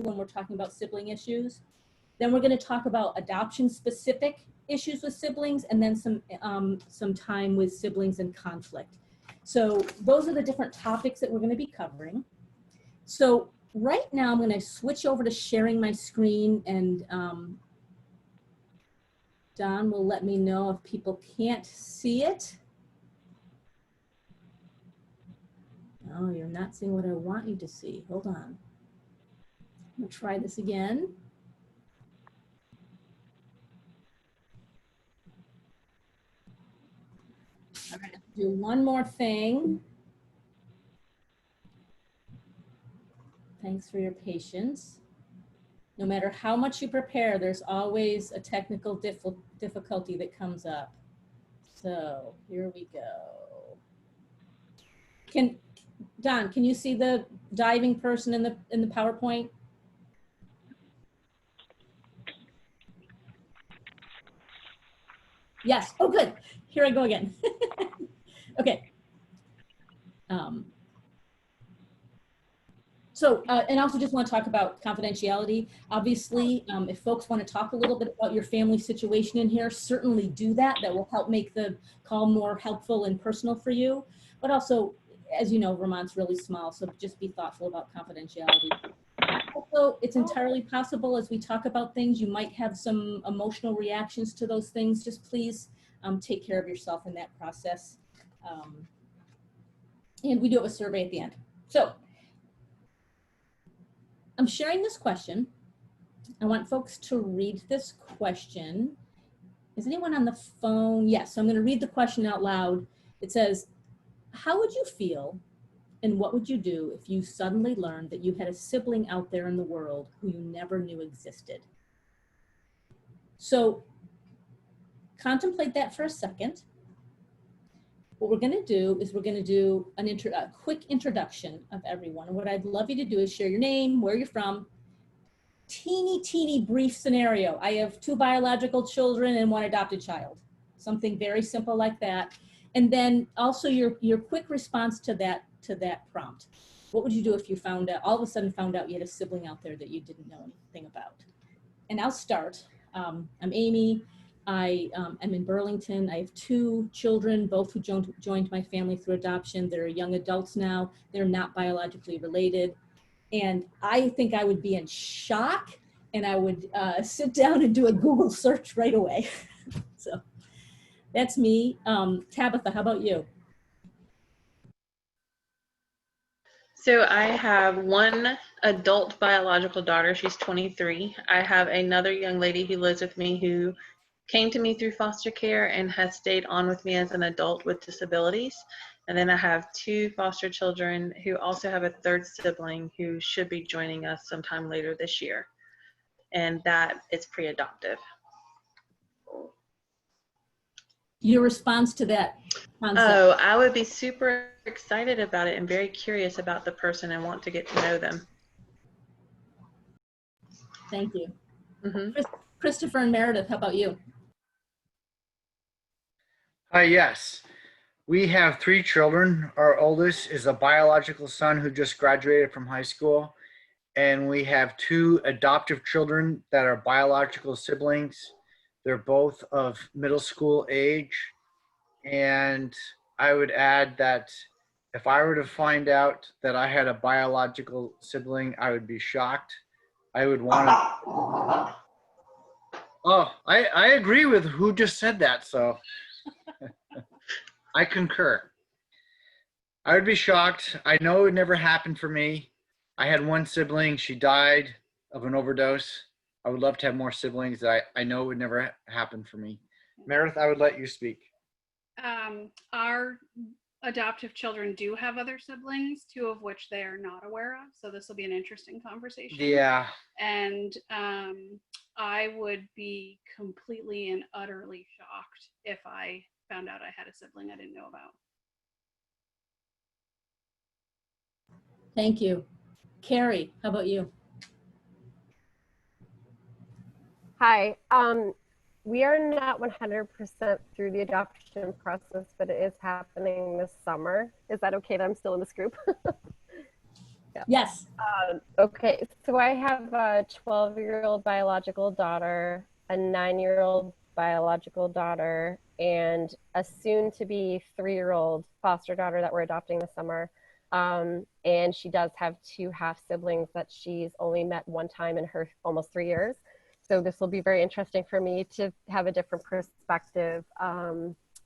when we're talking about sibling issues. Then we're going to talk about adoption-specific issues with siblings, and then some time with siblings and conflict. So those are the different topics that we're going to be covering. So right now I'm going to switch over to sharing my screen, and Don will let me know if people can't see it. Oh, you're not seeing what I want you to see. Hold on. I'm going to try this again. All right, do one more thing. Thanks for your patience. No matter how much you prepare, there's always a technical difficulty that comes up. So here we go. Don, can you see the diving person in the PowerPoint? Yes. Oh, good. Here I go again. Okay. And I also just want to talk about confidentiality. Obviously, if folks want to talk a little bit about your family situation in here, certainly do that. That will help make the call more helpful and personal for you. But also, as you know, Vermont's really small, so just be thoughtful about confidentiality. Also, it's entirely possible as we talk about things, you might have some emotional reactions to those things. Just please take care of yourself in that process. And we do have a survey at the end. So I'm sharing this question. I want folks to read this question. Is anyone on the phone? Yes, so I'm going to read the question out loud. It says, how would you feel and what would you do if you suddenly learned that you had a sibling out there in the world who you never knew existed? So contemplate that for a second. What we're going to do is we're going to do a quick introduction of everyone. And what I'd love you to do is share your name, where you're from, teeny brief scenario. I have 2 biological children and 1 adopted child. Something very simple like that. And then also your quick response to that prompt. What would you do if you found out, all of a sudden found out you had a sibling out there that you didn't know anything about? And I'll start. I'm Amy. I am in Burlington. I have 2 children, both who joined my family through adoption. They're young adults now. They're not biologically related. And I think I would be in shock, and I would sit down and do a Google search right away. So that's me. Tabitha, how about you? So I have 1 adult biological daughter. She's 23. I have another young lady who lives with me who came to me through foster care and has stayed on with me as an adult with disabilities. And then I have 2 foster children who also have a 3rd sibling who should be joining us sometime later this year. And that is pre-adoptive. Your response to that concept? Oh, I would be super excited about it and very curious about the person and want to get to know them. Thank you. Mm-hmm. Christopher and Meredith, how about you? Yes. We have 3 children. Our oldest is a biological son who just graduated from high school. And we have 2 adoptive children that are biological siblings. They're both of middle school age. And I would add that if I were to find out that I had a biological sibling, I would be shocked. I would want to. Oh, I agree with who just said that, so I concur. I would be shocked. I know it would never happen for me. I had 1 sibling. She died of an overdose. I would love to have more siblings. I know it would never happen for me. Meredith, I would let you speak. Our adoptive children do have other siblings, 2 of which they are not aware of. So this will be an interesting conversation. Yeah. And I would be completely and utterly shocked if I found out I had a sibling I didn't know about. Thank you. Carrie, how about you? Hi. We are not 100% through the adoption process, but it is happening this summer. Is that okay that I'm still in this group? Yes. Okay, so I have a 12-year-old biological daughter, a 9-year-old biological daughter, and a soon-to-be 3-year-old foster daughter that we're adopting this summer. And she does have 2 half siblings that she's only met one time in her almost 3 years. So this will be very interesting for me to have a different perspective.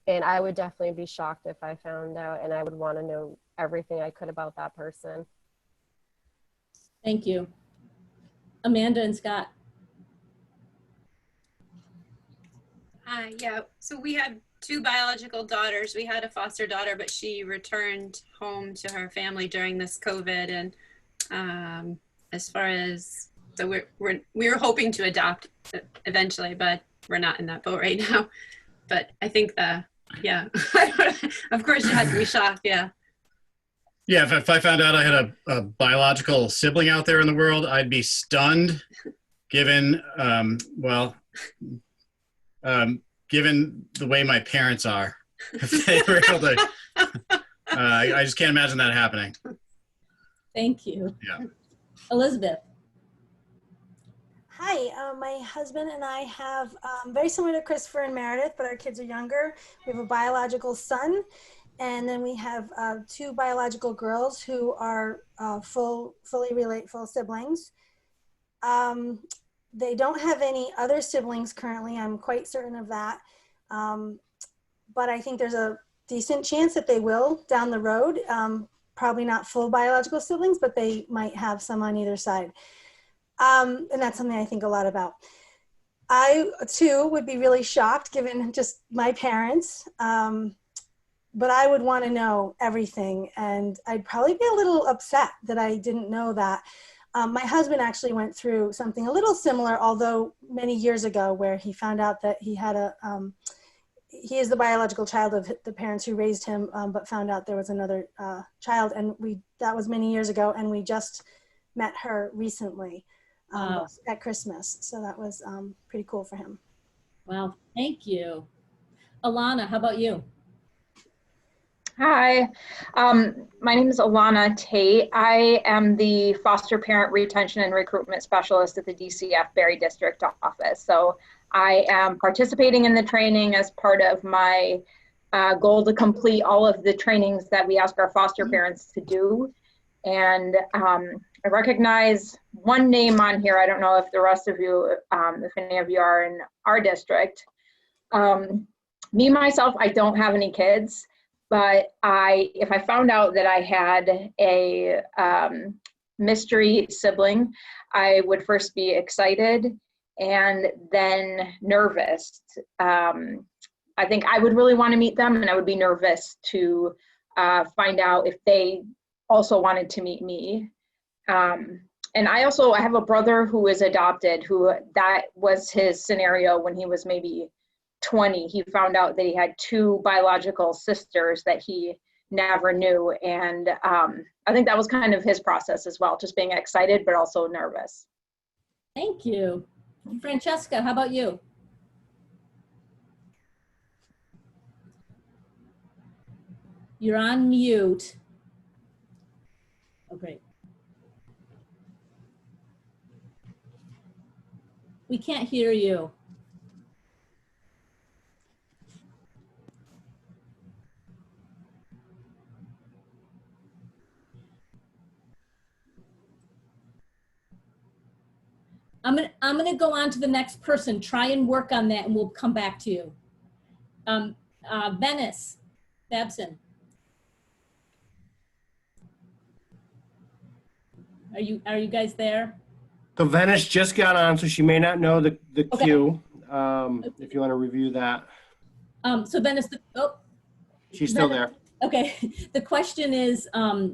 And I would definitely be shocked if I found out, and I would want to know everything I could about that person. Thank you. Amanda and Scott. Hi, yeah. So we had 2 biological daughters. We had a foster daughter, but she returned home to her family during this COVID. And as far as, so we're hoping to adopt eventually, but we're not in that boat right now. But I think yeah, of course you had to be shocked. Yeah. Yeah, if I found out I had a biological sibling out there in the world, I'd be stunned, given, given the way my parents are. If they were able to, I just can't imagine that happening. Thank you. Yeah. Elizabeth. Hi, my husband and I have, very similar to Christopher and Meredith, but our kids are younger. We have a biological son, and then we have 2 biological girls who are full siblings. They don't have any other siblings currently. I'm quite certain of that. But I think there's a decent chance that they will down the road. Probably not full biological siblings, but they might have some on either side. And that's something I think a lot about. I, too, would be really shocked given just my parents. But I would want to know everything. And I'd probably be a little upset that I didn't know that. My husband actually went through something a little similar, although many years ago, where he found out that he had he is the biological child of the parents who raised him, but found out there was another child. And that was many years ago. And we just met her recently. At Christmas. So that was pretty cool for him. Wow, thank you. Alana, how about you? Hi, my name is Alana Tate. I am the foster parent retention and recruitment specialist at the DCF Barre District office. So I am participating in the training as part of my goal to complete all of the trainings that we ask our foster parents to do. And I recognize one name on here. I don't know if the rest of you, if any of you are in our district. Me, myself, I don't have any kids, but if I found out that I had a mystery sibling, I would first be excited and then nervous. I think I would really want to meet them, and I would be nervous to find out if they also wanted to meet me. And I have a brother who is adopted, who that was his scenario when he was maybe 20. He found out that he had 2 biological sisters that he never knew. And I think that was kind of his process as well, just being excited, but also nervous. Thank you. Francesca, how about you? You're on mute. Oh, great. We can't hear you. I'm gonna go on to the next person. Try and work on that, and we'll come back to you. Venice Babson. Are you guys there? So Venice just got on, so she may not know the Okay. queue. If you want to review that. So Venice, She's still there. Okay. The question is,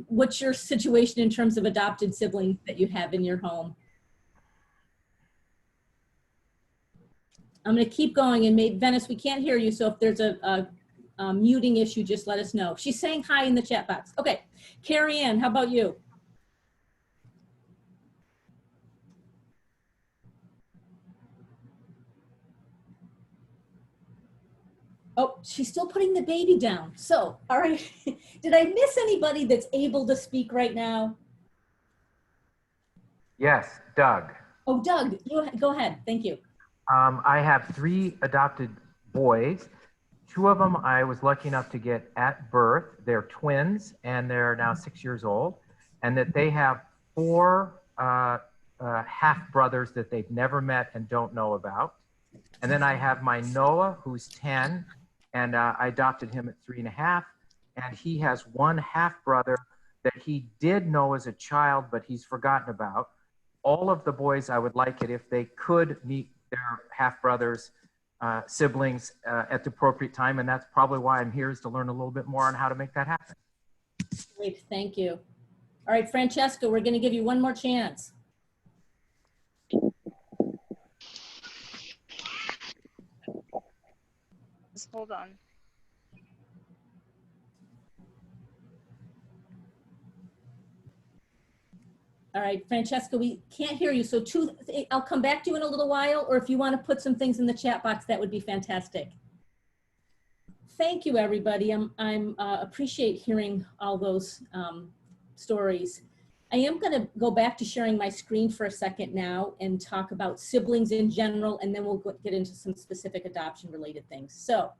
what's your situation in terms of adopted siblings that you have in your home? I'm going to keep going, and Venice, we can't hear you. So if there's a muting issue, just let us know. She's saying hi in the chat box. Okay. Carrie Ann, how about you? Oh, she's still putting the baby down. So, all right. Did I miss anybody that's able to speak right now? Yes, Doug. Oh, Doug, you go ahead. Thank you. I have 3 adopted boys. 2 of them I was lucky enough to get at birth. They're twins and they're now 6 years old. And that they have 4 half brothers that they've never met and don't know about. And then I have my Noah, who's 10, and I adopted him at 3.5. And he has 1 half brother that he did know as a child, but he's forgotten about. All of the boys, I would like it if they could meet their half brothers, siblings at the appropriate time. And that's probably why I'm here, is to learn a little bit more on how to make that happen. Great, thank you. All right, Francesca, we're gonna give you one more chance. Just hold on. All right, Francesca, we can't hear you. So I'll come back to you in a little while, or if you want to put some things in the chat box, that would be fantastic. Thank you, everybody. I'm appreciate hearing all those stories. I am going to go back to sharing my screen for a second now and talk about siblings in general, and then we'll get into some specific adoption related things. So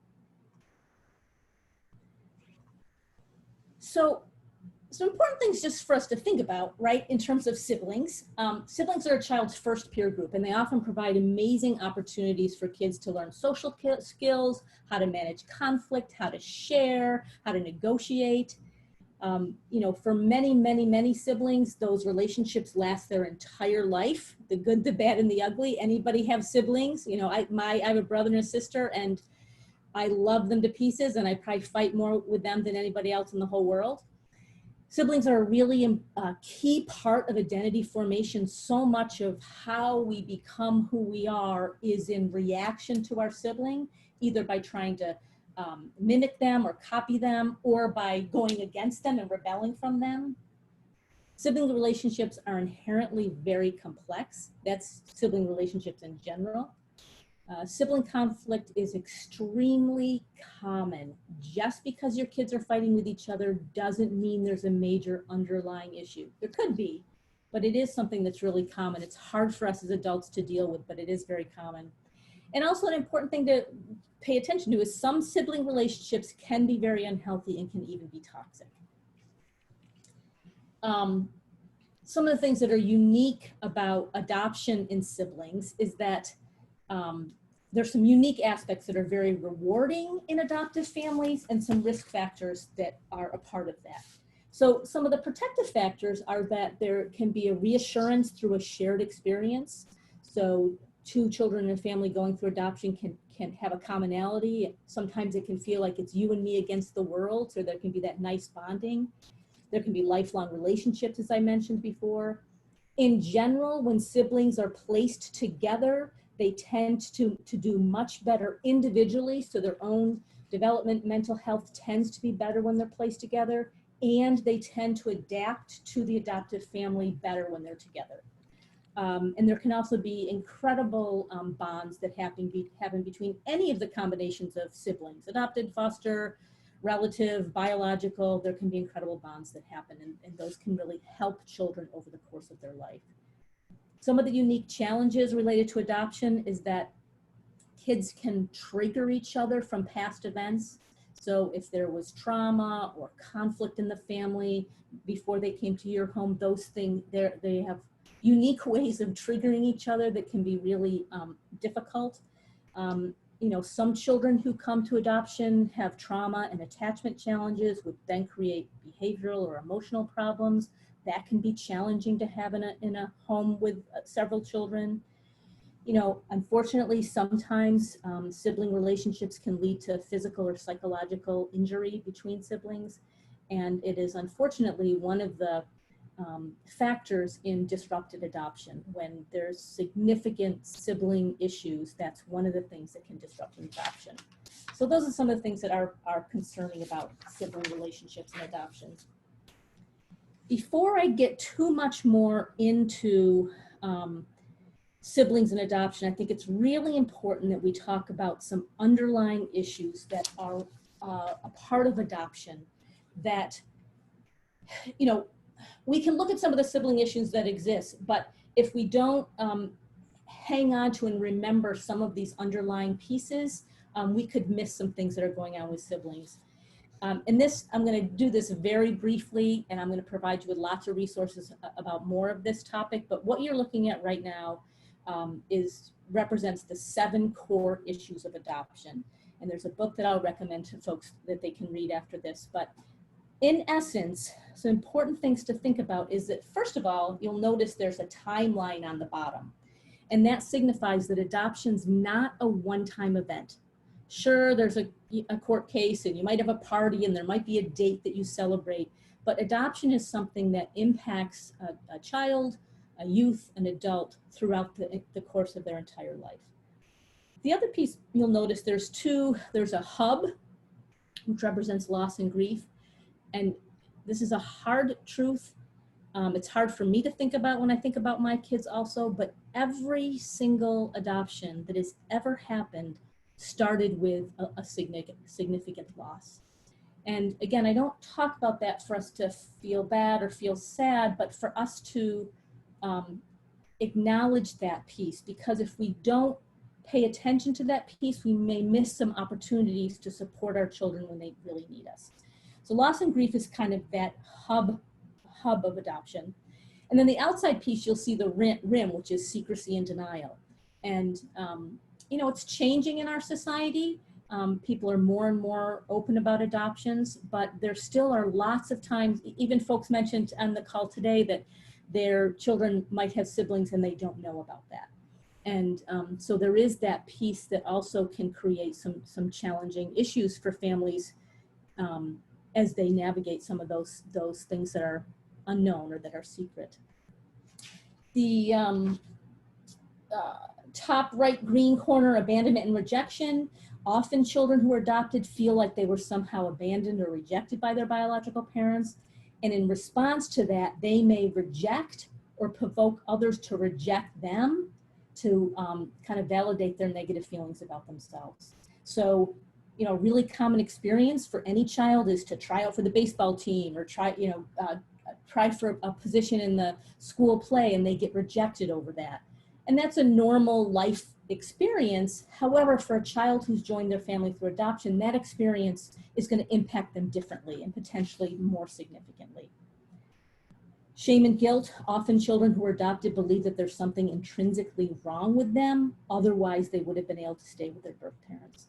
some important things just for us to think about, right, in terms of siblings. Siblings are a child's first peer group, and they often provide amazing opportunities for kids to learn social skills, how to manage conflict, how to share, how to negotiate. You know, for many, many, many siblings, those relationships last their entire life, the good, the bad, and the ugly. Anybody have siblings? You know, I have a brother and a sister, and I love them to pieces, and I probably fight more with them than anybody else in the whole world. Siblings are a really key part of identity formation. So much of how we become who we are is in reaction to our sibling, either by trying to mimic them or copy them, or by going against them and rebelling from them. Sibling relationships are inherently very complex. That's sibling relationships in general. Sibling conflict is extremely common. Just because your kids are fighting with each other doesn't mean there's a major underlying issue. There could be, but it is something that's really common. It's hard for us as adults to deal with, but it is very common. And also an important thing to pay attention to is some sibling relationships can be very unhealthy and can even be toxic. Some of the things that are unique about adoption in siblings is that there's some unique aspects that are very rewarding in adoptive families and some risk factors that are a part of that. So some of the protective factors are that there can be a reassurance through a shared experience. So 2 children in a family going through adoption can have a commonality. Sometimes it can feel like it's you and me against the world, so there can be that nice bonding. There can be lifelong relationships, as I mentioned before. In general, when siblings are placed together, they tend to do much better individually, so their own development, mental health tends to be better when they're placed together, and they tend to adapt to the adoptive family better when they're together. And there can also be incredible bonds that happen between any of the combinations of siblings, adopted, foster, relative, biological. There can be incredible bonds that happen, and those can really help children over the course of their life. Some of the unique challenges related to adoption is that kids can trigger each other from past events. So if there was trauma or conflict in the family before they came to your home, those things, they have unique ways of triggering each other that can be really difficult. You know, some children who come to adoption have trauma and attachment challenges, which then create behavioral or emotional problems. That can be challenging to have in a home with several children. You know, unfortunately, sometimes sibling relationships can lead to physical or psychological injury between siblings. And it is unfortunately one of the factors in disrupted adoption. When there's significant sibling issues, that's one of the things that can disrupt adoption. So those are some of the things that are concerning about sibling relationships and adoption. Before I get too much more into siblings and adoption, I think it's really important that we talk about some underlying issues that are a part of adoption that, you know, we can look at some of the sibling issues that exist, but if we don't hang on to and remember some of these underlying pieces, we could miss some things that are going on with siblings. And this, I'm going to do this very briefly, and I'm going to provide you with lots of resources about more of this topic. But what you're looking at right now represents the 7 core issues of adoption. And there's a book that I'll recommend to folks that they can read after this. But in essence, some important things to think about is that, first of all, you'll notice there's a timeline on the bottom. And that signifies that adoption's not a one-time event. Sure, there's a court case and you might have a party and there might be a date that you celebrate, but adoption is something that impacts a child, a youth, an adult throughout the course of their entire life. The other piece you'll notice there's a hub, which represents loss and grief. And this is a hard truth. It's hard for me to think about when I think about my kids also, but every single adoption that has ever happened started with a significant loss. And again, I don't talk about that for us to feel bad or feel sad, but for us to acknowledge that piece, because if we don't pay attention to that piece, we may miss some opportunities to support our children when they really need us. So loss and grief is kind of that hub of adoption. And then the outside piece, you'll see the rim, which is secrecy and denial. And you know, it's changing in our society. People are more and more open about adoptions, but there still are lots of times, even folks mentioned on the call today that their children might have siblings and they don't know about that. And so there is that piece that also can create some challenging issues for families as they navigate some of those things that are unknown or that are secret. The top right green corner, abandonment and rejection. Often children who are adopted feel like they were somehow abandoned or rejected by their biological parents. And in response to that, they may reject or provoke others to reject them to kind of validate their negative feelings about themselves. So, you know, really common experience for any child is to try out for the baseball team or try for a position in the school play and they get rejected over that. And that's a normal life experience. However, for a child who's joined their family through adoption, that experience is going to impact them differently and potentially more significantly. Shame and guilt. Often children who are adopted believe that there's something intrinsically wrong with them. Otherwise, they would have been able to stay with their birth parents.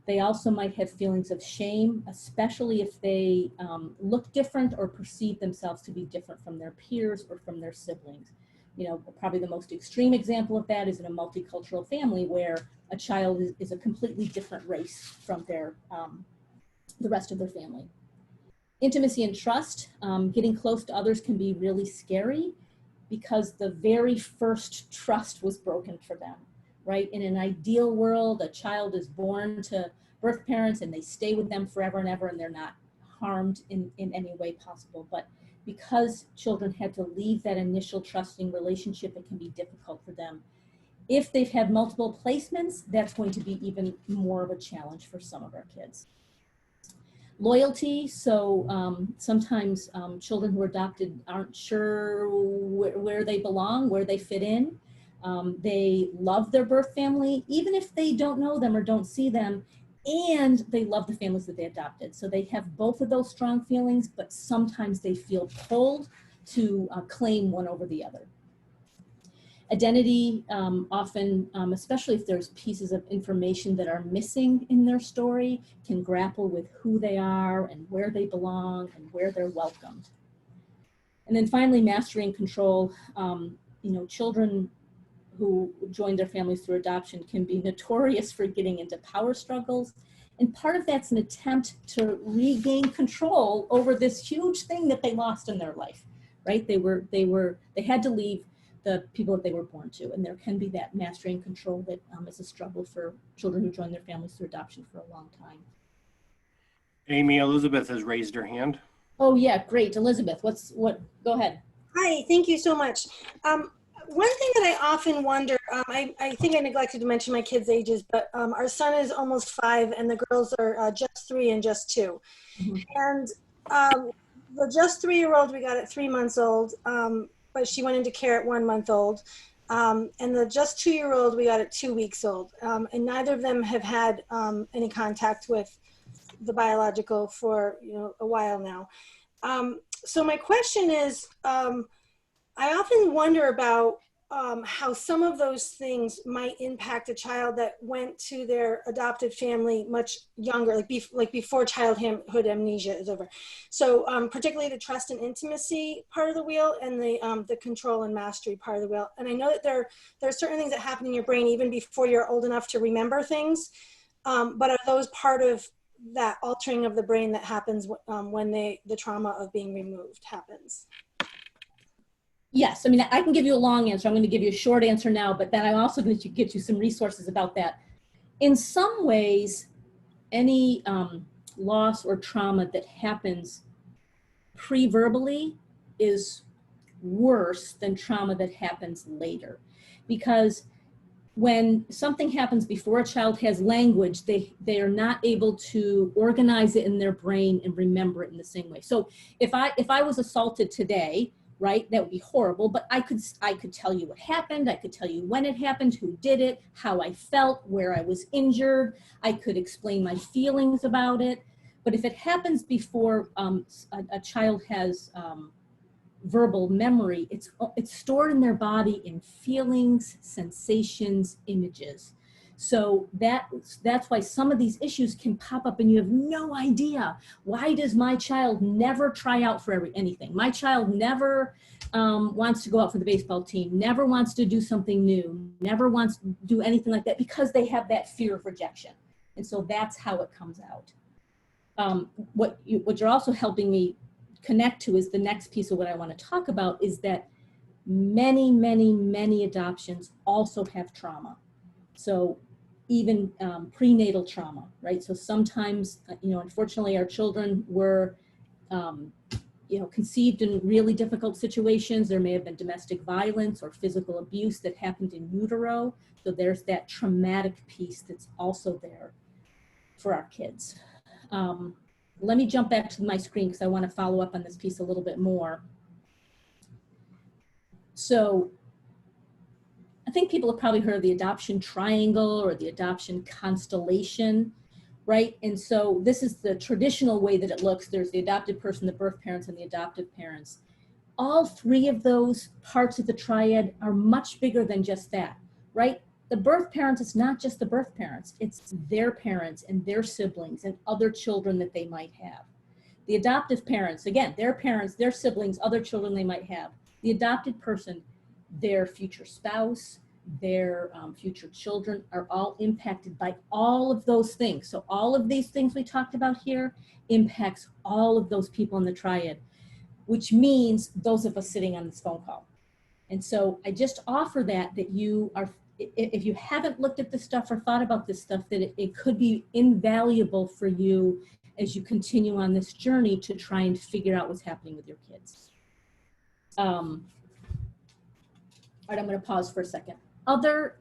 They also might have feelings of shame, especially if they look different or perceive themselves to be different from their peers or from their siblings. You know, probably the most extreme example of that is in a multicultural family where a child is a completely different race from their the rest of their family. Intimacy and trust. Getting close to others can be really scary because the very first trust was broken for them, right? In an ideal world, a child is born to birth parents and they stay with them forever and ever and they're not harmed in any way possible. But because children had to leave that initial trusting relationship, it can be difficult for them. If they've had multiple placements, that's going to be even more of a challenge for some of our kids. Loyalty, so sometimes children who are adopted aren't sure where they belong, where they fit in. They love their birth family, even if they don't know them or don't see them, and they love the families that they adopted. So they have both of those strong feelings, but sometimes they feel pulled to claim one over the other. Identity, often, especially if there's pieces of information that are missing in their story, can grapple with who they are and where they belong and where they're welcomed. And then finally, mastery and control. You know, children who join their families through adoption can be notorious for getting into power struggles. And part of that's an attempt to regain control over this huge thing that they lost in their life, right? They had to leave the people that they were born to. And there can be that mastery and control that is a struggle for children who join their families through adoption for a long time. Amy, Elizabeth has raised her hand. Oh yeah, great. Elizabeth, go ahead. Hi, thank you so much. One thing that I often wonder, I think I neglected to mention my kids' ages, but our son is almost 5 and the girls are just 3 and just 2. Mm-hmm. And the just 3-year-old we got at 3 months old, but she went into care at 1 month old. And the just 2-year-old we got at 2 weeks old. And neither of them have had any contact with the biological for a while now. So my question is, I often wonder about how some of those things might impact a child that went to their adoptive family much younger, like before childhood amnesia is over. So particularly the trust and intimacy part of the wheel, and the control and mastery part of the wheel. And I know that there are certain things that happen in your brain even before you're old enough to remember things, but are those part of that altering of the brain that happens when the trauma of being removed happens? Yes, I mean, I can give you a long answer. I'm going to give you a short answer now, but then I'm also going to get you some resources about that. In some ways, any loss or trauma that happens pre-verbally is worse than trauma that happens later. Because when something happens before a child has language, they are not able to organize it in their brain and remember it in the same way. So if I was assaulted today, right, that would be horrible, but I could tell you what happened, I could tell you when it happened, who did it, how I felt, where I was injured, I could explain my feelings about it. But if it happens before a child has verbal memory, it's stored in their body in feelings, sensations, images. So that's why some of these issues can pop up and you have no idea. Why does my child never try out for anything? My child never wants to go out for the baseball team, never wants to do something new, never wants to do anything like that, because they have that fear of rejection. And so that's how it comes out. What you're also helping me connect to is the next piece of what I want to talk about, is that many, many, many adoptions also have trauma. So even prenatal trauma, right? So sometimes, unfortunately our children were, conceived in really difficult situations. There may have been domestic violence or physical abuse that happened in utero. So there's that traumatic piece that's also there for our kids. Let me jump back to my screen because I want to follow up on this piece a little bit more. So I think people have probably heard of the adoption triangle or the adoption constellation, right? And so this is the traditional way that it looks. There's the adopted person, the birth parents, and the adoptive parents. All three of those parts of the triad are much bigger than just that, right? The birth parents is not just the birth parents, it's their parents and their siblings and other children that they might have. The adoptive parents, again, their parents, their siblings, other children they might have. The adopted person, their future spouse, their future children are all impacted by all of those things. So all of these things we talked about here impacts all of those people in the triad, which means those of us sitting on this phone call. And so I just offer that you are, if you haven't looked at this stuff or thought about this stuff, that it could be invaluable for you as you continue on this journey to try and figure out what's happening with your kids. All right, I'm going to pause for a second. Other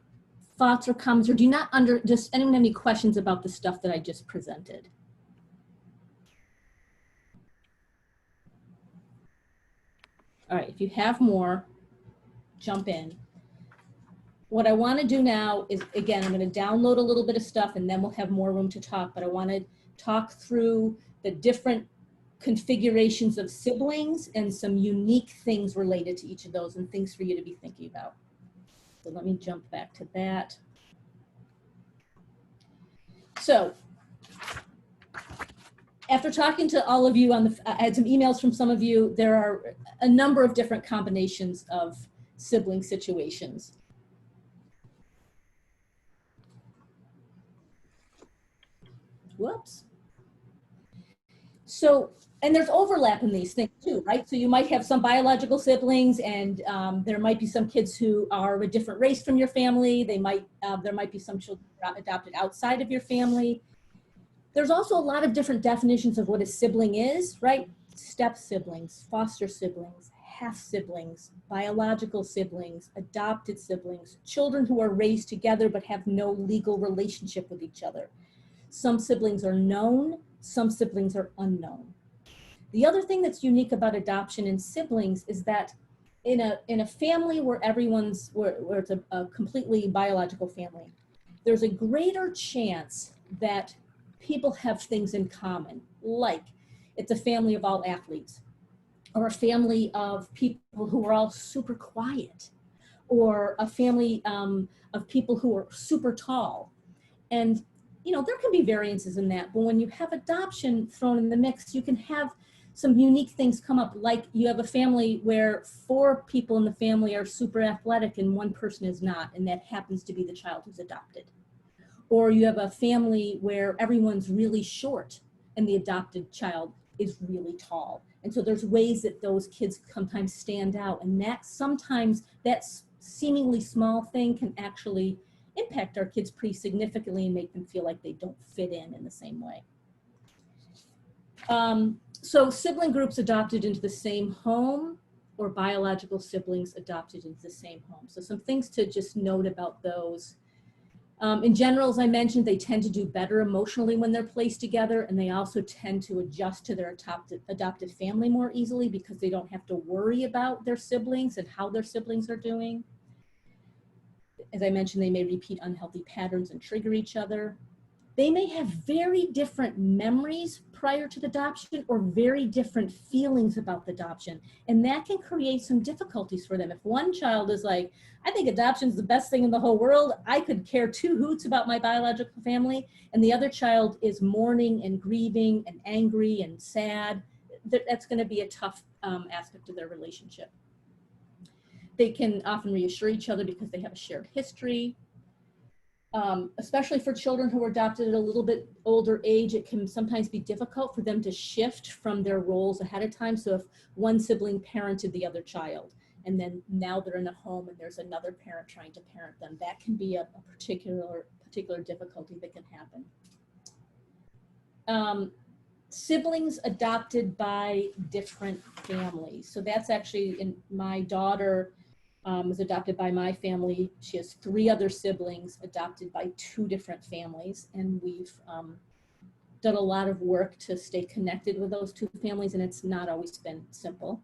thoughts or comments, or do you not just anyone have any questions about the stuff that I just presented? All right, if you have more, jump in. What I want to do now is, again, I'm going to download a little bit of stuff and then we'll have more room to talk, but I want to talk through the different configurations of siblings and some unique things related to each of those and things for you to be thinking about. So let me jump back to that. So after talking to all of you I had some emails from some of you, there are a number of different combinations of sibling situations. Whoops. So, and there's overlap in these things too, right? So you might have some biological siblings and there might be some kids who are of a different race from your family. There might be some children adopted outside of your family. There's also a lot of different definitions of what a sibling is, right? Step siblings, foster siblings, half siblings, biological siblings, adopted siblings, children who are raised together but have no legal relationship with each other. Some siblings are known, some siblings are unknown. The other thing that's unique about adoption and siblings is that in a family where where it's a completely biological family, there's a greater chance that people have things in common, like it's a family of all athletes, or a family of people who are all super quiet, or a family of people who are super tall. And, you know, there can be variances in that, but when you have adoption thrown in the mix, you can have some unique things come up, like you have a family where 4 people in the family are super athletic and 1 person is not, and that happens to be the child who's adopted. Or you have a family where everyone's really short and the adopted child is really tall. And so there's ways that those kids sometimes stand out, and that sometimes that seemingly small thing can actually impact our kids pretty significantly and make them feel like they don't fit in the same way. So sibling groups adopted into the same home, or biological siblings adopted into the same home. So some things to just note about those. In general, as I mentioned, they tend to do better emotionally when they're placed together, and they also tend to adjust to their adopted family more easily because they don't have to worry about their siblings and how their siblings are doing. As I mentioned, they may repeat unhealthy patterns and trigger each other. They may have very different memories prior to the adoption, or very different feelings about the adoption. And that can create some difficulties for them. If one child is like, I think adoption is the best thing in the whole world, I could care 2 hoots about my biological family, and the other child is mourning and grieving and angry and sad, that's going to be a tough aspect of their relationship. They can often reassure each other because they have a shared history. Especially for children who are adopted at a little bit older age, it can sometimes be difficult for them to shift from their roles ahead of time. So if one sibling parented the other child, and then now they're in a home and there's another parent trying to parent them, that can be a particular difficulty that can happen. Siblings adopted by different families. So that's actually, in my daughter was adopted by my family. She has 3 other siblings adopted by 2 different families, and we've done a lot of work to stay connected with those 2 families, and it's not always been simple.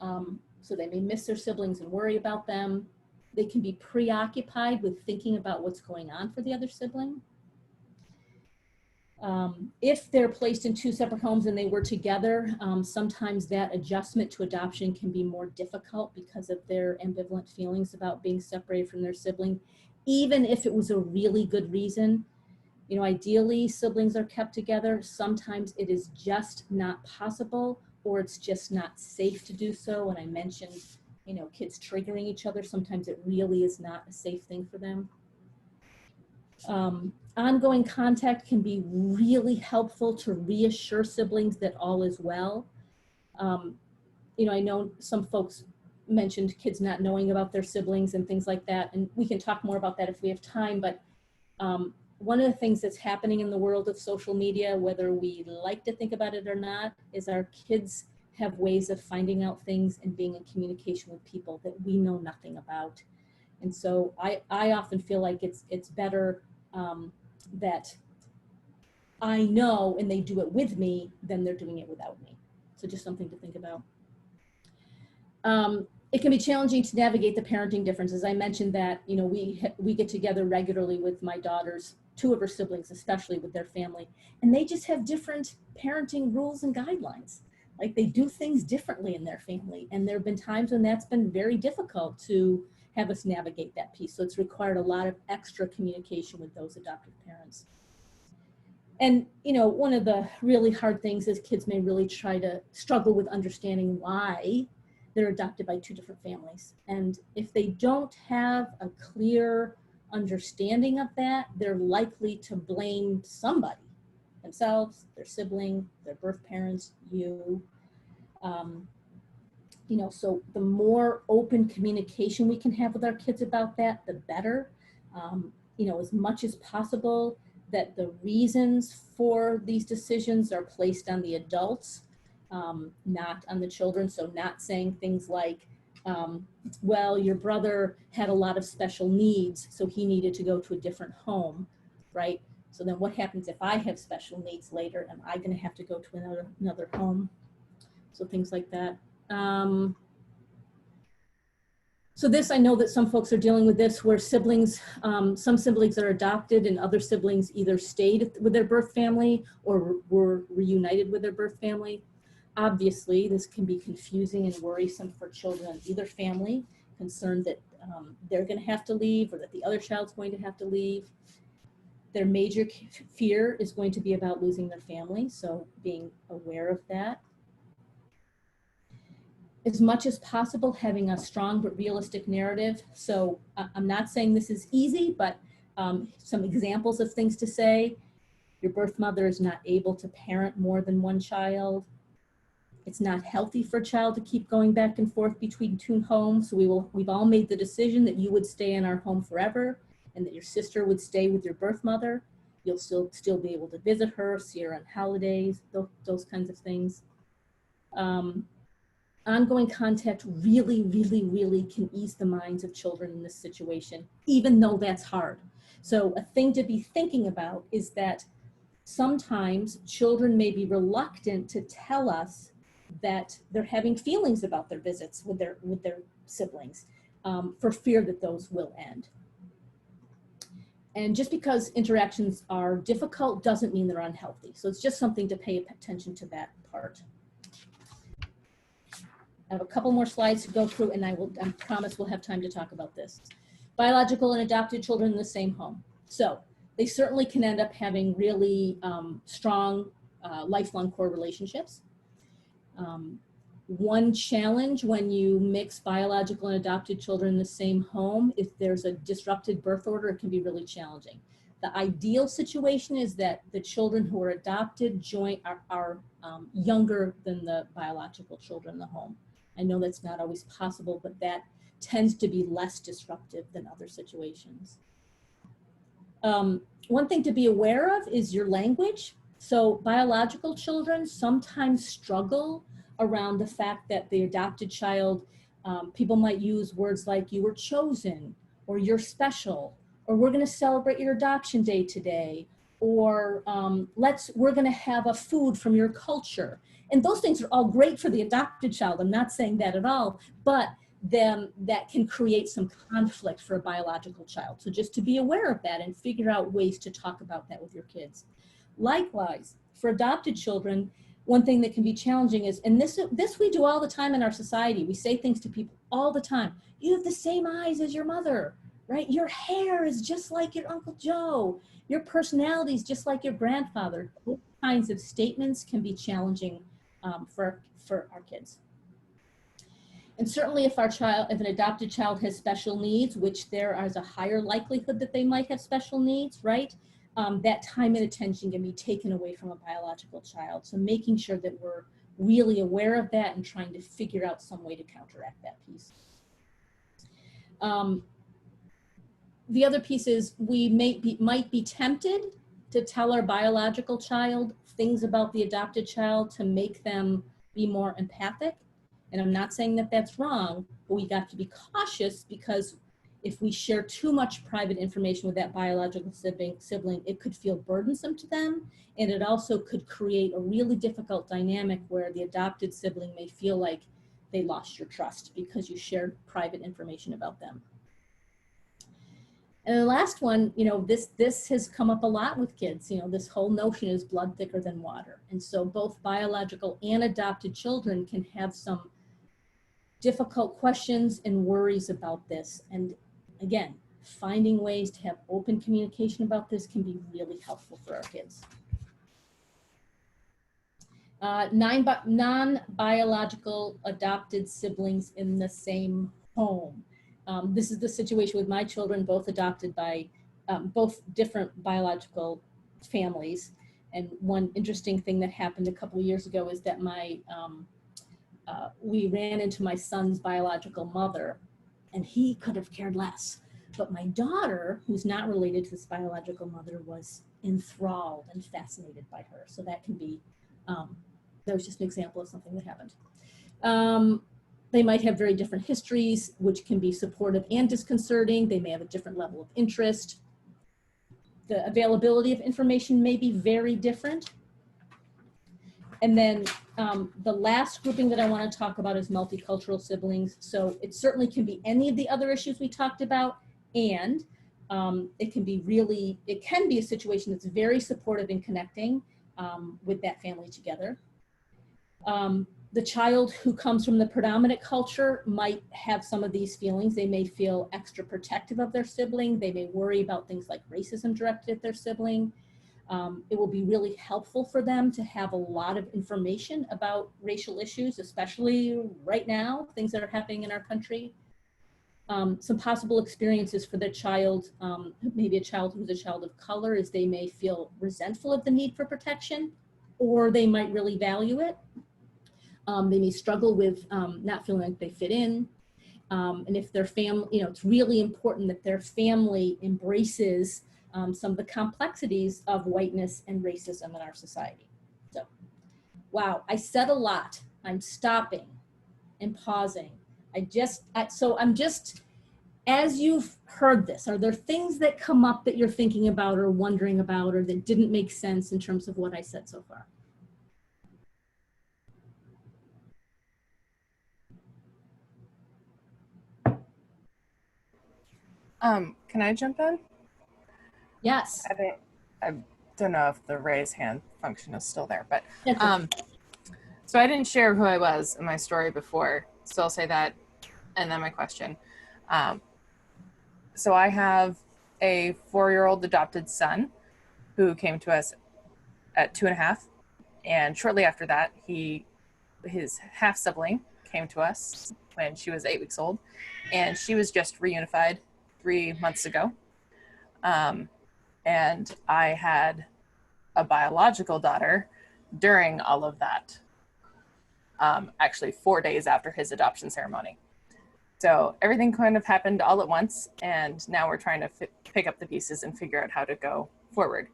So they may miss their siblings and worry about them. They can be preoccupied with thinking about what's going on for the other sibling. If they're placed in 2 separate homes and they were together, sometimes that adjustment to adoption can be more difficult because of their ambivalent feelings about being separated from their sibling, even if it was a really good reason. You know, ideally siblings are kept together. Sometimes it is just not possible, or it's just not safe to do so. And I mentioned, you know, kids triggering each other. Sometimes it really is not a safe thing for them. Ongoing contact can be really helpful to reassure siblings that all is well. You know, I know some folks mentioned kids not knowing about their siblings and things like that, and we can talk more about that if we have time, but one of the things that's happening in the world of social media, whether we like to think about it or not, is our kids have ways of finding out things and being in communication with people that we know nothing about. And so I often feel like it's better that I know and they do it with me than they're doing it without me. So just something to think about. It can be challenging to navigate the parenting differences. I mentioned that, you know, we get together regularly with my daughters, 2 of her siblings, especially with their family, and they just have different parenting rules and guidelines. Like they do things differently in their family. And there have been times when that's been very difficult to have us navigate that piece. So it's required a lot of extra communication with those adoptive parents. And, you know, one of the really hard things is kids may really struggle with understanding why they're adopted by 2 different families. And if they don't have a clear understanding of that, they're likely to blame somebody, themselves, their sibling, their birth parents, you. You know, so the more open communication we can have with our kids about that, the better. You know, as much as possible, that the reasons for these decisions are placed on the adults, not on the children. So not saying things like, well, your brother had a lot of special needs, so he needed to go to a different home, right? So then what happens if I have special needs later? Am I going to have to go to another home? So things like that. So this, I know that some folks are dealing with this where siblings, some siblings are adopted and other siblings either stayed with their birth family or were reunited with their birth family. Obviously, this can be confusing and worrisome for children in either family, concerned that they're going to have to leave or that the other child's going to have to leave. Their major fear is going to be about losing their family, so being aware of that. As much as possible, having a strong but realistic narrative. So I'm not saying this is easy, but some examples of things to say. Your birth mother is not able to parent more than one child. It's not healthy for a child to keep going back and forth between two homes. So we've all made the decision that you would stay in our home forever and that your sister would stay with your birth mother. You'll still be able to visit her, see her on holidays, those kinds of things. Ongoing contact really, really, really can ease the minds of children in this situation, even though that's hard. So a thing to be thinking about is that sometimes children may be reluctant to tell us that they're having feelings about their visits with their siblings for fear that those will end. And just because interactions are difficult doesn't mean they're unhealthy. So it's just something to pay attention to that part. I have a couple more slides to go through and I promise we'll have time to talk about this. Biological and adopted children in the same home. So they certainly can end up having really strong lifelong core relationships. One challenge when you mix biological and adopted children in the same home, if there's a disrupted birth order, it can be really challenging. The ideal situation is that the children who are adopted are younger than the biological children in the home. I know that's not always possible, but that tends to be less disruptive than other situations. One thing to be aware of is your language. So biological children sometimes struggle around the fact that the adopted child, people might use words like you were chosen, or you're special, or we're gonna celebrate your adoption day today, or we're gonna have a food from your culture. And those things are all great for the adopted child. I'm not saying that at all, but then that can create some conflict for a biological child. So just to be aware of that and figure out ways to talk about that with your kids. Likewise, for adopted children, one thing that can be challenging is, and this we do all the time in our society, we say things to people all the time. You have the same eyes as your mother, right? Your hair is just like your Uncle Joe. Your personality is just like your grandfather. Those kinds of statements can be challenging for our kids. And certainly if an adopted child has special needs, which there is a higher likelihood that they might have special needs, right? That time and attention can be taken away from a biological child. So making sure that we're really aware of that and trying to figure out some way to counteract that piece. The other piece is we might be tempted to tell our biological child things about the adopted child to make them be more empathic. And I'm not saying that that's wrong, but we got to be cautious because if we share too much private information with that biological sibling, it could feel burdensome to them. And it also could create a really difficult dynamic where the adopted sibling may feel like they lost your trust because you shared private information about them. And the last one, this has come up a lot with kids. This whole notion is blood thicker than water. And so both biological and adopted children can have some difficult questions and worries about this. And again, finding ways to have open communication about this can be really helpful for our kids. Non-biological adopted siblings in the same home. This is the situation with my children, both adopted by both different biological families. And one interesting thing that happened a couple of years ago is that we ran into my son's biological mother, and he could have cared less. But my daughter, who's not related to this biological mother, was enthralled and fascinated by her. So that can be, that was just an example of something that happened. They might have very different histories, which can be supportive and disconcerting. They may have a different level of interest. The availability of information may be very different. And then the last grouping that I want to talk about is multicultural siblings. So it certainly can be any of the other issues we talked about, and it can be a situation that's very supportive in connecting with that family together. The child who comes from the predominant culture might have some of these feelings. They may feel extra protective of their sibling. They may worry about things like racism directed at their sibling. It will be really helpful for them to have a lot of information about racial issues, especially right now, things that are happening in our country. Some possible experiences for the child, maybe a child who's a child of color, is they may feel resentful of the need for protection, or they might really value it. They may struggle with not feeling like they fit in. And if their family, it's really important that their family embraces some of the complexities of whiteness and racism in our society. So, wow, I said a lot. I'm stopping and pausing. So I'm just, as you've heard this, are there things that come up that you're thinking about or wondering about, or that didn't make sense in terms of what I said so far? Can I jump in? Yes. I don't know if the raise hand function is still there, but so I didn't share who I was in my story before, so I'll say that, and then my question. So I have a 4-year-old adopted son who came to us at 2.5, and shortly after that, his half sibling came to us when she was 8 weeks old, and she was just reunified 3 months ago. And I had a biological daughter during all of that, actually 4 days after his adoption ceremony. So everything kind of happened all at once, and now we're trying to pick up the pieces and figure out how to go forward.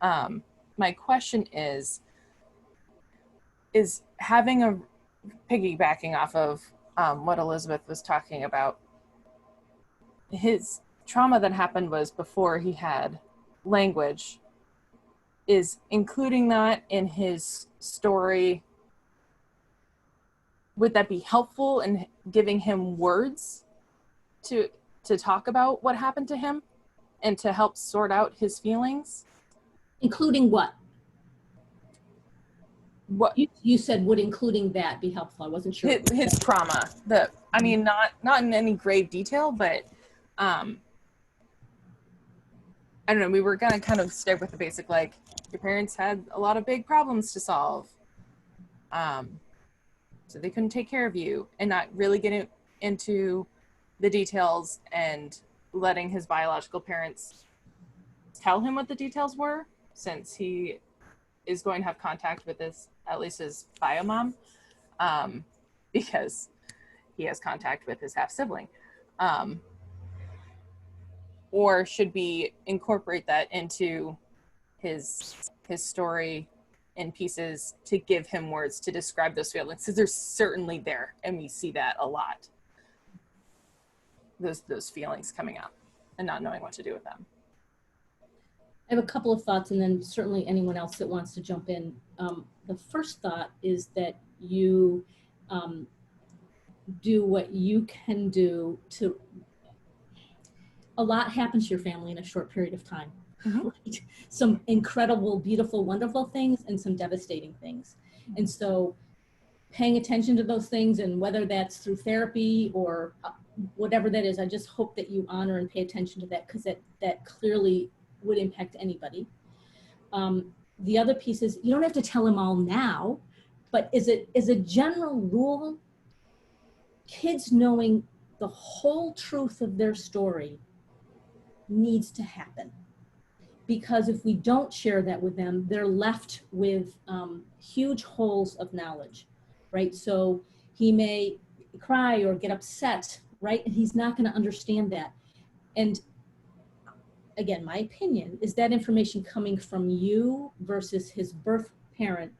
My question is having piggybacking off of what Elizabeth was talking about, his trauma that happened was before he had language. Is including that in his story, would that be helpful in giving him words to talk about what happened to him and to help sort out his feelings? Including what? What you said, would including that be helpful? I wasn't sure. His trauma. I mean, not in any grave detail, but I don't know, we were gonna kind of stick with the basic, like, your parents had a lot of big problems to solve. So they couldn't take care of you, and not really getting into the details and letting his biological parents tell him what the details were, since he is going to have contact with at least his bio mom, because he has contact with his half sibling. Or should we incorporate that into his story in pieces to give him words to describe those feelings? Because they're certainly there, and we see that a lot. Those feelings coming up and not knowing what to do with them. I have a couple of thoughts, and then certainly anyone else that wants to jump in. The first thought is that you do what you can do to. A lot happens to your family in a short period of time. Mm-hmm. Right? Some incredible, beautiful, wonderful things, and some devastating things. And so paying attention to those things, and whether that's through therapy or whatever that is, I just hope that you honor and pay attention to that, because that clearly would impact anybody. The other piece is, you don't have to tell them all now, but as a general rule, kids knowing the whole truth of their story needs to happen. Because if we don't share that with them, they're left with huge holes of knowledge, right? So he may cry or get upset, right? And he's not going to understand that. And again, my opinion is that information coming from you versus his birth parent,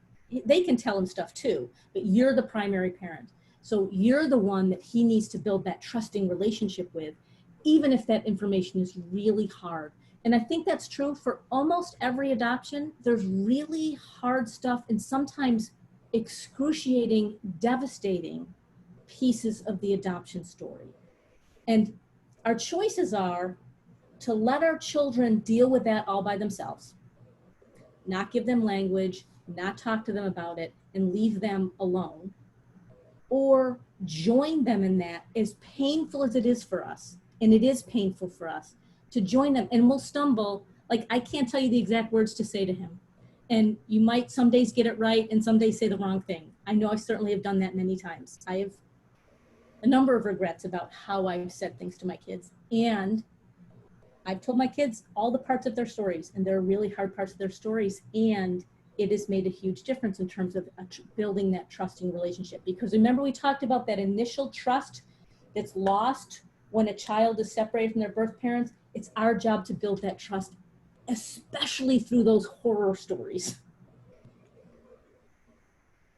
they can tell him stuff too, but you're the primary parent. So you're the one that he needs to build that trusting relationship with, even if that information is really hard. And I think that's true for almost every adoption. There's really hard stuff and sometimes excruciating, devastating pieces of the adoption story. And our choices are to let our children deal with that all by themselves, not give them language, not talk to them about it, and leave them alone, or join them in that, as painful as it is for us, and it is painful for us, to join them. And we'll stumble, like I can't tell you the exact words to say to him. And you might some days get it right and some days say the wrong thing. I know I certainly have done that many times. I have a number of regrets about how I've said things to my kids. And I've told my kids all the parts of their stories, and they're really hard parts of their stories. And it has made a huge difference in terms of building that trusting relationship. Because remember, we talked about that initial trust that's lost when a child is separated from their birth parents. It's our job to build that trust, especially through those horror stories.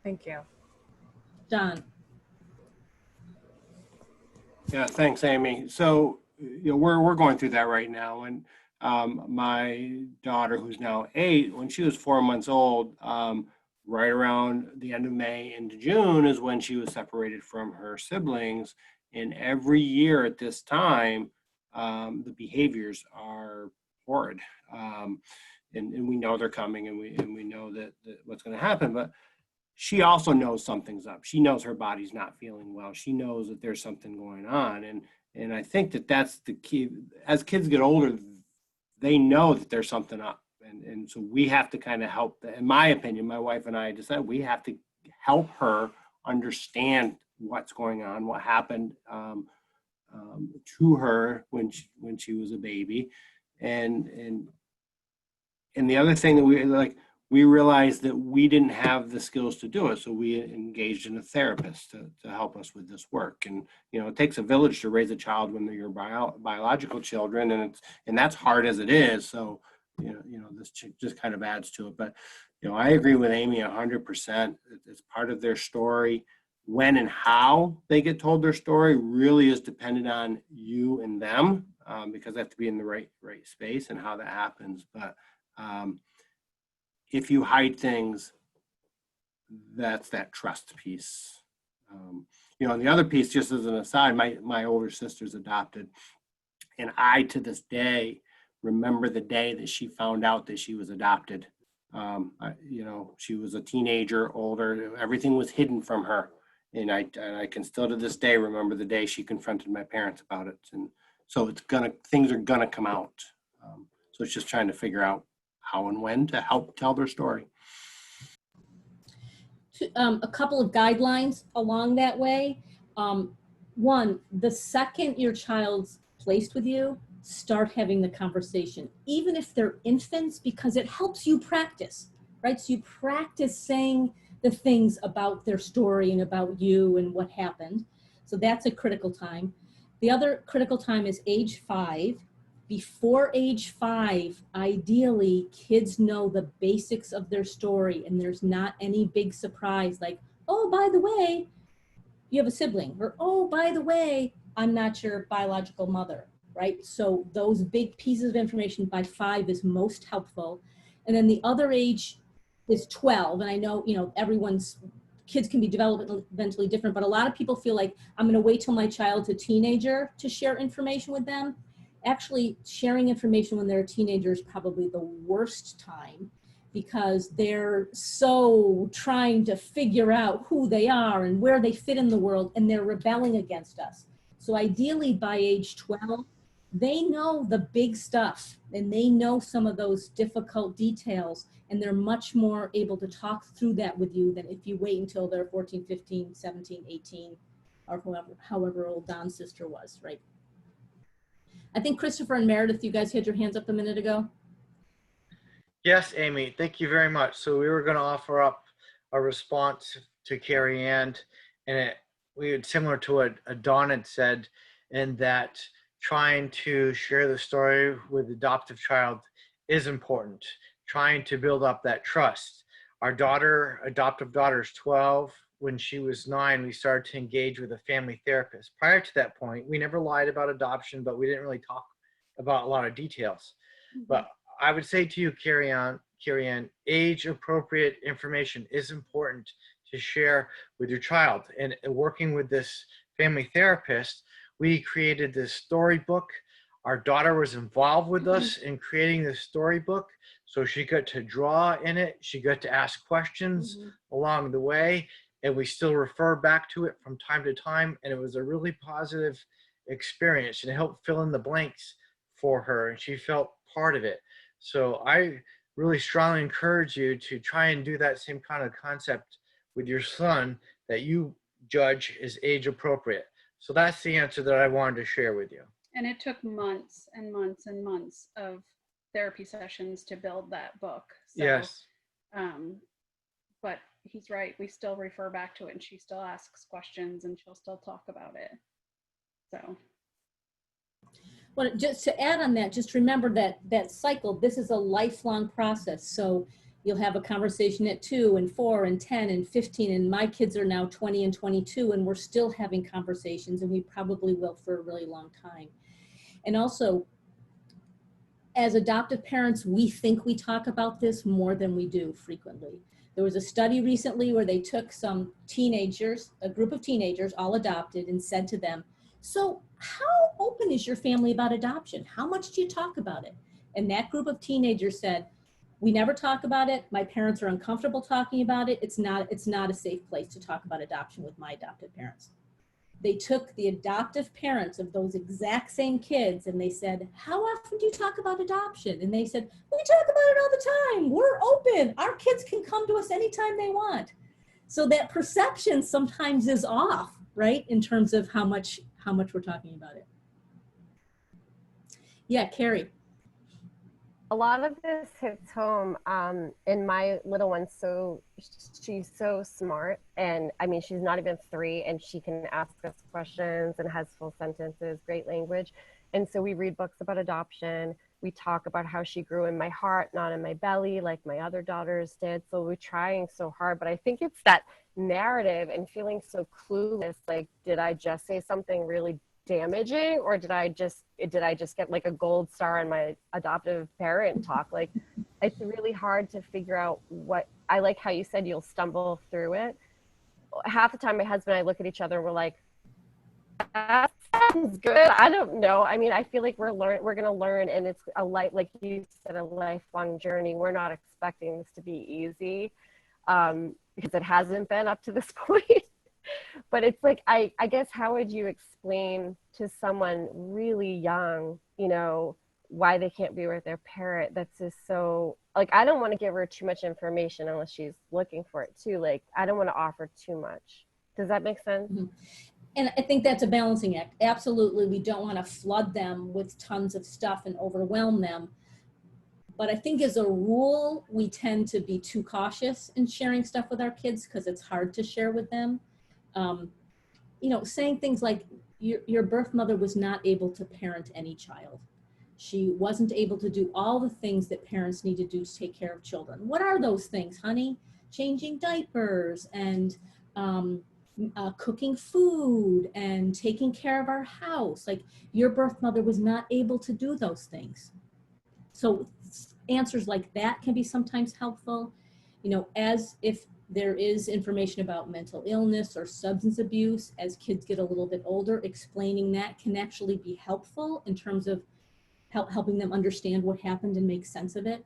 Thank you. John. Yeah, thanks, Amy. So, we're going through that right now. And my daughter, who's now 8, when she was 4 months old, right around the end of May into June is when she was separated from her siblings. And every year at this time, the behaviors are horrid. And we know they're coming, and we know that what's going to happen. But she also knows something's up. She knows her body's not feeling well. She knows that there's something going on. And I think that that's the key. As kids get older, they know that there's something up. And so we have to kind of help. In my opinion, my wife and I decided we have to help her understand what's going on, what happened to her when she was a baby. And the other thing that we realized that we didn't have the skills to do it. So we engaged in a therapist to help us with this work. And, it takes a village to raise a child when they're your biological children. And that's hard as it is. So, this just kind of adds to it. But, I agree with Amy 100%. It's part of their story. When and how they get told their story really is dependent on you and them, because they have to be in the right space and how that happens. But, if you hide things, that's that trust piece. And the other piece, just as an aside, my older sister's adopted. And I, to this day, remember the day that she found out that she was adopted. She was a teenager, older, everything was hidden from her. And I can still to this day remember the day she confronted my parents about it. And so things are gonna come out. So it's just trying to figure out how and when to help tell their story. A couple of guidelines along that way. One, the second your child's placed with you, start having the conversation, even if they're infants, because it helps you practice, right? So you practice saying the things about their story and about you and what happened. So that's a critical time. The other critical time is age 5. Before age 5, ideally, kids know the basics of their story and there's not any big surprise like, oh, by the way, you have a sibling, or oh, by the way, I'm not your biological mother, right? So those big pieces of information by 5 is most helpful. And then the other age is 12. And I know, everyone's kids can be developmentally different, but a lot of people feel like I'm going to wait till my child's a teenager to share information with them. Actually, sharing information when they're a teenager is probably the worst time because they're so trying to figure out who they are and where they fit in the world, and they're rebelling against us. So ideally by age 12, they know the big stuff and they know some of those difficult details, and they're much more able to talk through that with you than if you wait until they're 14, 15, 17, 18, or however old Don's sister was, right? I think Christopher and Meredith, you guys had your hands up a minute ago. Yes, Amy, thank you very much. So we were going to offer up a response to Carrie Ann, and we had similar to what Dawn had said, in that trying to share the story with the adoptive child is important. Trying to build up that trust. Our adoptive daughter is 12. When she was 9, we started to engage with a family therapist. Prior to that point, we never lied about adoption, but we didn't really talk about a lot of details. But I would say to you, Carrie Ann, age-appropriate information is important to share with your child. And working with this family therapist, we created this storybook. Our daughter was involved with us in creating this storybook. So she got to draw in it. She got to ask questions along the way. And we still refer back to it from time to time. And it was a really positive experience, and it helped fill in the blanks for her. And she felt part of it. So I really strongly encourage you to try and do that same kind of concept with your son that you judge is age appropriate. So that's the answer that I wanted to share with you. And it took months and months and months of therapy sessions to build that book. So, Yes. But he's right. We still refer back to it, and she still asks questions, and she'll still talk about it. So. Well, just to add on that, just remember that cycle, this is a lifelong process. So you'll have a conversation at 2 and 4 and 10 and 15, and my kids are now 20 and 22, and we're still having conversations, and we probably will for a really long time. And also, as adoptive parents, we think we talk about this more than we do frequently. There was a study recently where they took some teenagers, a group of teenagers, all adopted, and said to them, so how open is your family about adoption? How much do you talk about it? And that group of teenagers said, we never talk about it. My parents are uncomfortable talking about it. It's not a safe place to talk about adoption with my adoptive parents. They took the adoptive parents of those exact same kids and they said, how often do you talk about adoption? And they said, we talk about it all the time. We're open. Our kids can come to us anytime they want. So that perception sometimes is off, right? In terms of how much we're talking about it. Yeah, Carrie. A lot of this hits home in my little one. So she's so smart, and I mean, she's not even 3, and she can ask us questions and has full sentences, great language. And so we read books about adoption. We talk about how she grew in my heart, not in my belly, like my other daughters did. So we're trying so hard, but I think it's that narrative and feeling so clueless. Like, did I just say something really damaging, or did I just get like a gold star on my adoptive parent talk? Like, it's really hard to figure out what I like. How you said you'll stumble through it. Half the time my husband and I look at each other and we're like, that sounds good. I don't know. I mean, I feel like we're going to learn, and it's like you said, a lifelong journey. We're not expecting this to be easy because it hasn't been up to this point. But it's like, I guess, how would you explain to someone really young, you know, why they can't be with their parent? That's just so, like, I don't want to give her too much information unless she's looking for it too. Like, I don't want to offer too much. Does that make sense? Mm-hmm. And I think that's a balancing act. Absolutely, we don't want to flood them with tons of stuff and overwhelm them. But I think as a rule, we tend to be too cautious in sharing stuff with our kids because it's hard to share with them. You know, saying things like, your birth mother was not able to parent any child. She wasn't able to do all the things that parents need to do to take care of children. What are those things, honey? Changing diapers and cooking food and taking care of our house. Like, your birth mother was not able to do those things. So answers like that can be sometimes helpful. You know, as if there is information about mental illness or substance abuse, as kids get a little bit older, explaining that can actually be helpful in terms of helping them understand what happened and make sense of it.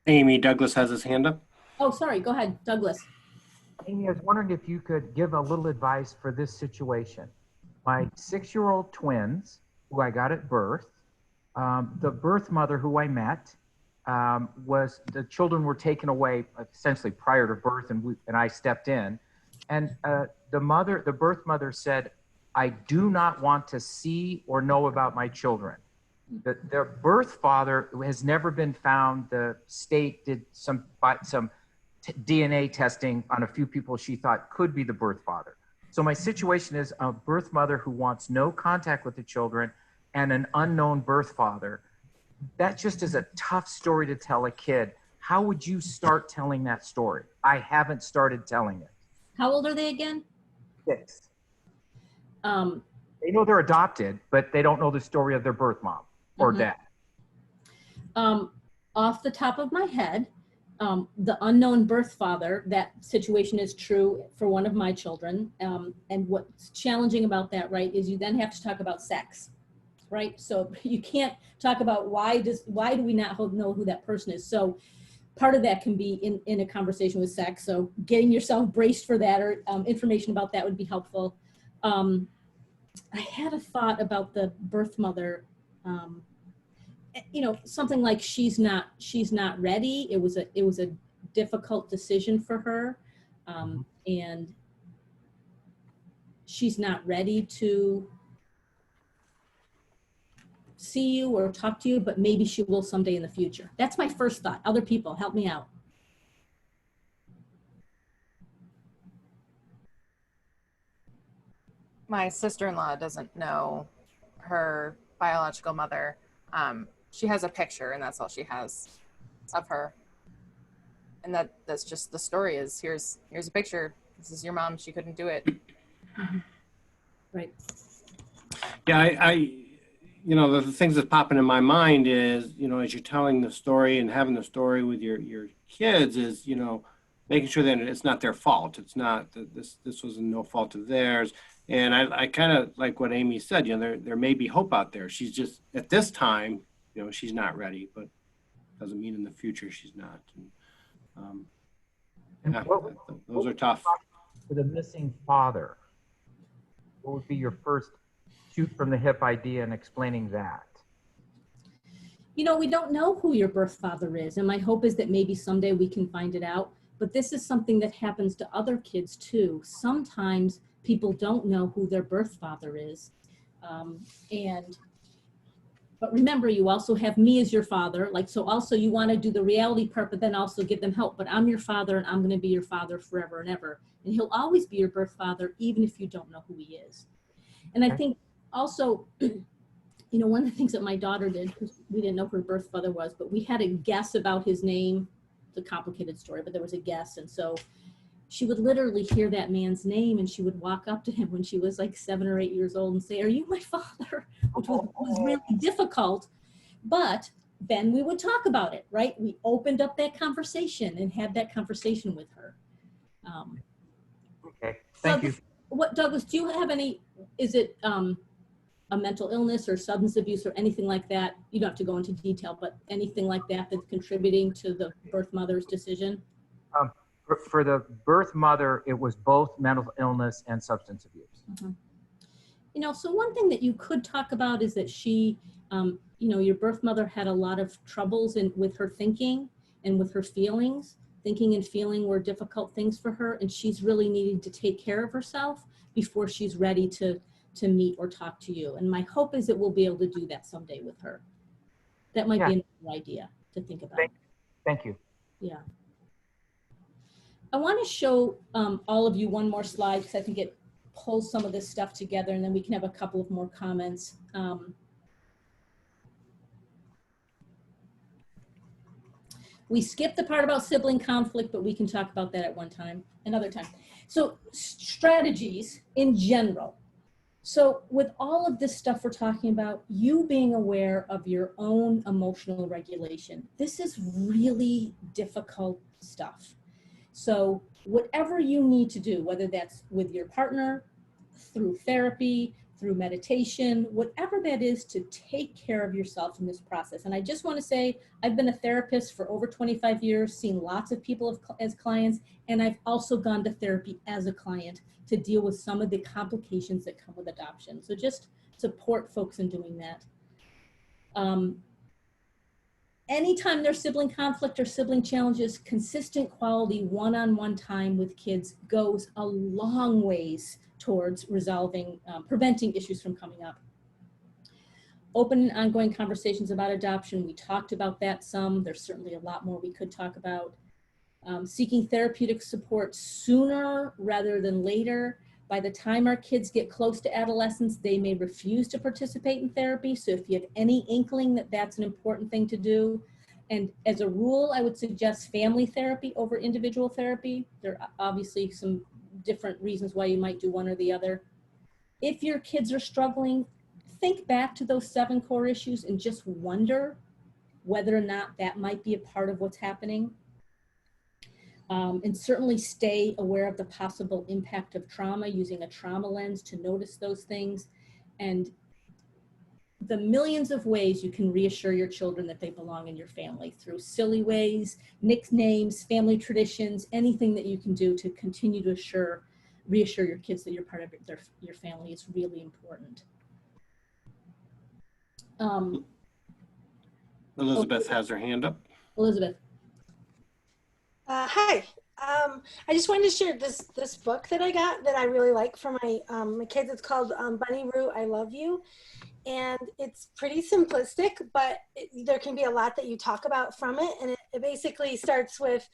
Amy, Douglas has his hand up. Oh, sorry, go ahead, Douglas. Amy, I was wondering if you could give a little advice for this situation. My 6-year-old twins, who I got at birth, the birth mother who I met, the children were taken away essentially prior to birth, and I stepped in, and the birth mother said, I do not want to see or know about my children. Their birth father has never been found. The state did some DNA testing on a few people she thought could be the birth father. So my situation is a birth mother who wants no contact with the children and an unknown birth father. That just is a tough story to tell a kid. How would you start telling that story? I haven't started telling it. How old are they again? 6. They know they're adopted, but they don't know the story of their birth mom or dad. Off the top of my head, the unknown birth father, that situation is true for one of my children. And what's challenging about that, right, is you then have to talk about sex, right? So you can't talk about why do we not know who that person is. So part of that can be in a conversation with sex. So getting yourself braced for that, or information about that would be helpful. I had a thought about the birth mother, something like she's not ready. It was a difficult decision for her, and she's not ready to see you or talk to you, but maybe she will someday in the future. That's my first thought. Other people, help me out. My sister-in-law doesn't know her biological mother. She has a picture, and that's all she has of her. And that's just the story is here's a picture. This is your mom. She couldn't do it. Right. Yeah, I the things that pop into my mind is, as you're telling the story and having the story with your kids is, making sure that it's not their fault. It's not that this was no fault of theirs. And I kind of like what Amy said, there may be hope out there. She's just at this time, she's not ready, but doesn't mean in the future she's not. And, those are tough. For the missing father, what would be your first shoot from the hip idea in explaining that? We don't know who your birth father is, and my hope is that maybe someday we can find it out. But this is something that happens to other kids too. Sometimes people don't know who their birth father is. But remember, you also have me as your father. So also you want to do the reality part, but then also give them help. But I'm your father, and I'm going to be your father forever and ever. And he'll always be your birth father, even if you don't know who he is. And I think also, one of the things that my daughter did, because we didn't know who her birth father was, but we had a guess about his name. It's a complicated story, but there was a guess. And so she would literally hear that man's name, and she would walk up to him when she was like 7 or 8 years old and say, "Are you my father?" Which was really difficult. But then we would talk about it, right? We opened up that conversation and had that conversation with her. Okay, thank you. Douglas, do you have is it a mental illness or substance abuse or anything like that? You don't have to go into detail, but anything like that that's contributing to the birth mother's decision? For the birth mother, it was both mental illness and substance abuse. Mm-hmm. So one thing that you could talk about is that she, your birth mother had a lot of troubles with her thinking and with her feelings. Thinking and feeling were difficult things for her, and she's really needing to take care of herself before she's ready to meet or talk to you. And my hope is that we'll be able to do that someday with her. That might be another idea to think about. Thank you. Yeah. I want to show all of you one more slide, because I think it pulls some of this stuff together, and then we can have a couple of more comments. We skipped the part about sibling conflict, but we can talk about that at another time. So strategies in general. So with all of this stuff we're talking about, you being aware of your own emotional regulation, this is really difficult stuff. So whatever you need to do, whether that's with your partner, through therapy, through meditation, whatever that is, to take care of yourself in this process. And I just want to say, I've been a therapist for over 25 years, seen lots of people as clients, and I've also gone to therapy as a client to deal with some of the complications that come with adoption. So just support folks in doing that. Anytime there's sibling conflict or sibling challenges, consistent quality one-on-one time with kids goes a long ways towards resolving, preventing issues from coming up. Open and ongoing conversations about adoption. We talked about that some. There's certainly a lot more we could talk about. Seeking therapeutic support sooner rather than later. By the time our kids get close to adolescence, they may refuse to participate in therapy. So if you have any inkling that that's an important thing to do, and as a rule, I would suggest family therapy over individual therapy. There are obviously some different reasons why you might do one or the other. if your kids are struggling, think back to those 7 core issues and just wonder whether or not that might be a part of what's happening. And certainly stay aware of the possible impact of trauma, using a trauma lens to notice those things, and the millions of ways you can reassure your children that they belong in your family through silly ways, nicknames, family traditions, anything that you can do to continue to reassure your kids that you're part of your family is really important. Elizabeth has her hand up. Elizabeth. Hi. I just wanted to share this book that I got that I really like for my kids. It's called Bunny Roo, I Love You. And it's pretty simplistic, but there can be a lot that you talk about from it. And it basically starts with,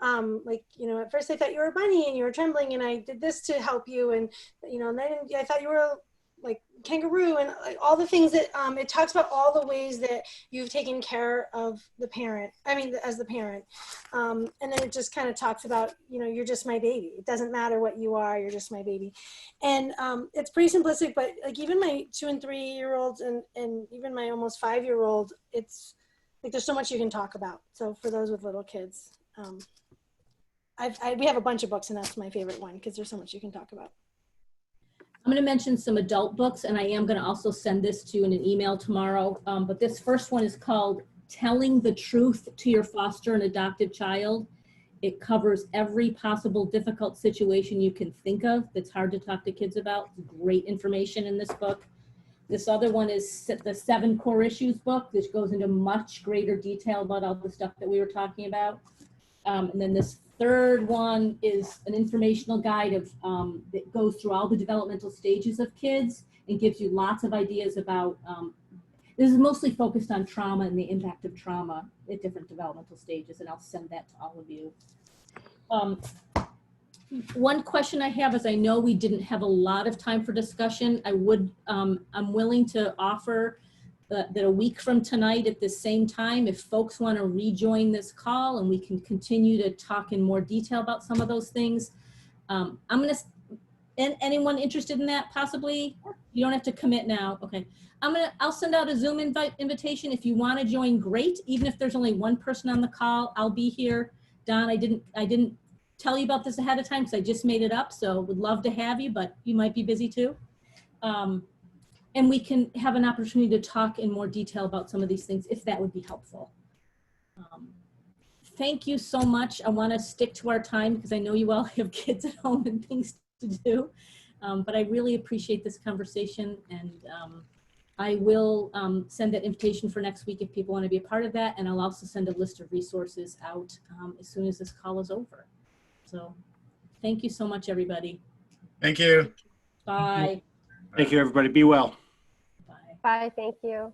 like, you know, at first I thought you were a bunny and you were trembling and I did this to help you. And, you know, and then I thought you were like kangaroo, and like all the things that it talks about all the ways that you've taken care of the parent. I mean, as the parent. And then it just kind of talks about, you know, you're just my baby. It doesn't matter what you are, you're just my baby. And it's pretty simplistic, but like even my 2 and 3 year olds and even my almost 5-year-old, it's like there's so much you can talk about. So for those with little kids, we have a bunch of books, and that's my favorite one because there's so much you can talk about. I'm going to mention some adult books, and I am going to also send this to you in an email tomorrow. But this first one is called Telling the Truth to Your Foster and Adoptive Child. It covers every possible difficult situation you can think of that's hard to talk to kids about. Great information in this book. This other one is the 7 Core Issues book, which goes into much greater detail about all the stuff that we were talking about. And then this third one is an informational guide of that goes through all the developmental stages of kids and gives you lots of ideas about, this is mostly focused on trauma and the impact of trauma at different developmental stages, and I'll send that to all of you. One question I have is, I know we didn't have a lot of time for discussion. I'm willing to offer that a week from tonight at the same time, if folks want to rejoin this call and we can continue to talk in more detail about some of those things. Anyone interested in that possibly? You don't have to commit now. Okay. I'll send out a Zoom invitation. If you want to join, great. Even if there's only one person on the call, I'll be here. Don, I didn't tell you about this ahead of time because I just made it up. So would love to have you, but you might be busy too. And we can have an opportunity to talk in more detail about some of these things if that would be helpful. Thank you so much. I want to stick to our time because I know you all have kids at home and things to do. But I really appreciate this conversation, and I will send that invitation for next week if people want to be a part of that. And I'll also send a list of resources out as soon as this call is over. So thank you so much, everybody. Thank you. Bye. Thank you, everybody. Be well. Bye, thank you.